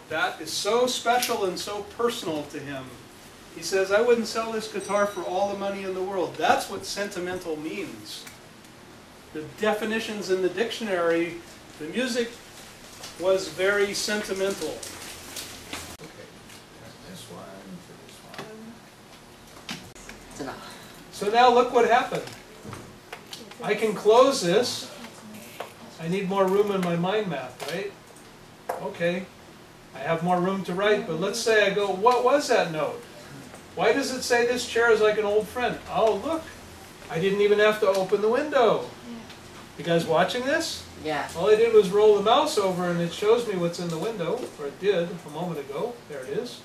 That is so special and so personal to him. He says, I wouldn't sell this guitar for all the money in the world. That's what sentimental means. The definitions in the dictionary, the music was very sentimental. Okay, this one, this one. So now look what happened. I can close this. I need more room in my mind map, right? Okay, I have more room to write, but let's say I go, what was that note? Why does it say this chair is like an old friend? Oh, look, I didn't even have to open the window. You guys watching this? Yeah. All I did was roll the mouse over and it shows me what's in the window, or it did a moment ago. There it is.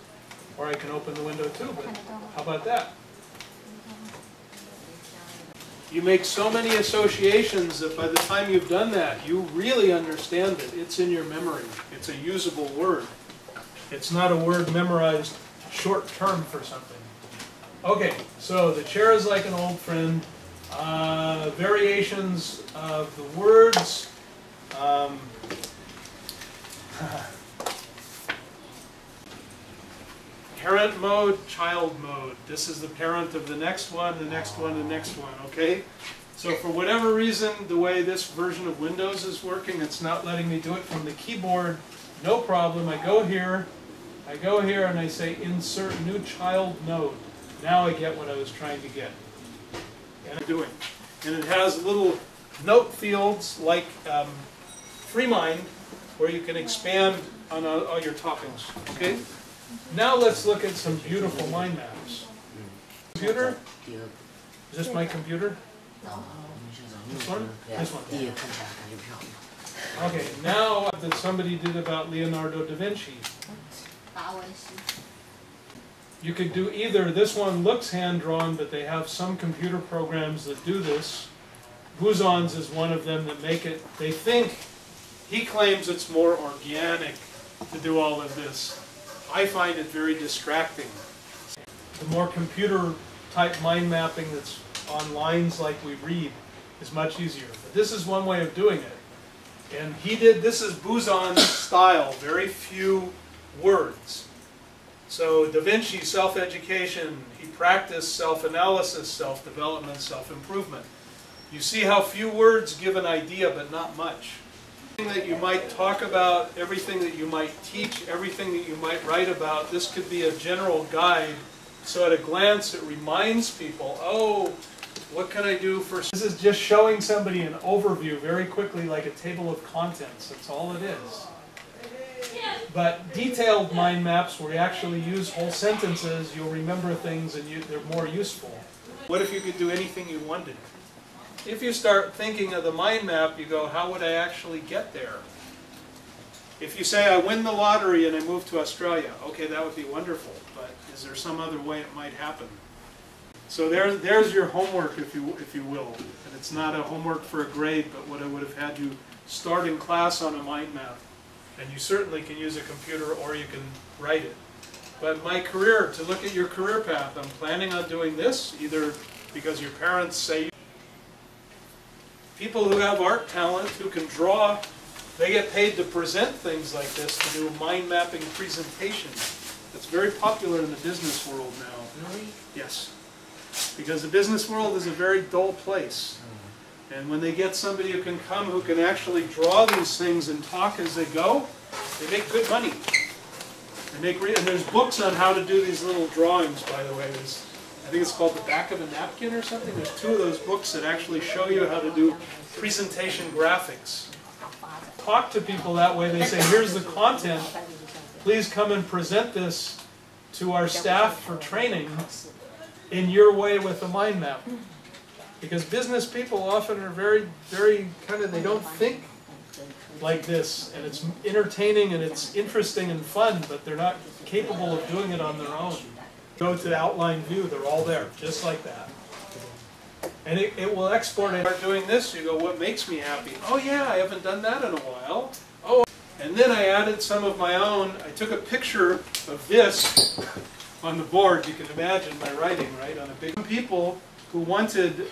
Or I can open the window too, but how about that? You make so many associations that by the time you've done that, you really understand it. It's in your memory. It's a usable word. It's not a word memorized short term for something. Okay, so the chair is like an old friend. Variations of the words. Parent mode, child mode. This is the parent of the next one, the next one, the next one, okay? So for whatever reason, the way this version of Windows is working, it's not letting me do it from the keyboard. No problem. I go here, and I say insert new child node. Now I get what I was trying to get. And I'm doing. And it has little note fields like FreeMind, where you can expand on all your toppings, okay? Now let's look at some beautiful mind maps. Computer? Is this my computer? This one? This one. Okay, now that somebody did about Leonardo da Vinci. You could do either, this one looks hand-drawn, but they have some computer programs that do this. Buzon's is one of them that make it, they think, he claims it's more organic to do all of this. I find it very distracting. The more computer-type mind mapping that's on lines like we read is much easier. But this is one way of doing it. And he did, this is Buzon's style, very few words. So Da Vinci, self-education, he practiced self-analysis, self-development, self-improvement. You see how few words give an idea, but not much. Everything that you might talk about, everything that you might teach, everything that you might write about, this could be a general guide. So at a glance it reminds people, oh, what can I do for... This is just showing somebody an overview very quickly, like a table of contents. That's all it is. But detailed mind maps where you actually use whole sentences, you'll remember things and they're more useful. What if you could do anything you wanted? If you start thinking of the mind map, you go, how would I actually get there? If you say, I win the lottery and I move to Australia, okay, that would be wonderful, but is there some other way it might happen? So there's your homework, if you will. And it's not a homework for a grade, but what I would have had you start in class on a mind map. And you certainly can use a computer or you can write it. But my career, to look at your career path, I'm planning on doing this, either because your parents say, people who have art talent, who can draw, they get paid to present things like this, to do mind mapping presentations. That's very popular in the business world now. Really? Yes. Because the business world is a very dull place. And when they get somebody who can come, who can actually draw these things and talk as they go, they make good money. And there's books on how to do these little drawings, by the way. I think it's called The Back of a Napkin or something. There's 2 of those books that actually show you how to do presentation graphics. Talk to people that way. They say, here's the content. Please come and present this to our staff for training in your way with a mind map. Because business people often are very, very kind of, they don't think like this. And it's entertaining and it's interesting and fun, but they're not capable of doing it on their own. Go to outline view, they're all there, just like that. And it will export it. Start doing this, you go, what makes me happy? Oh yeah, I haven't done that in a while. Oh, and then I added some of my own. I took a picture of this on the board. You can imagine my writing, right, on a big... People who wanted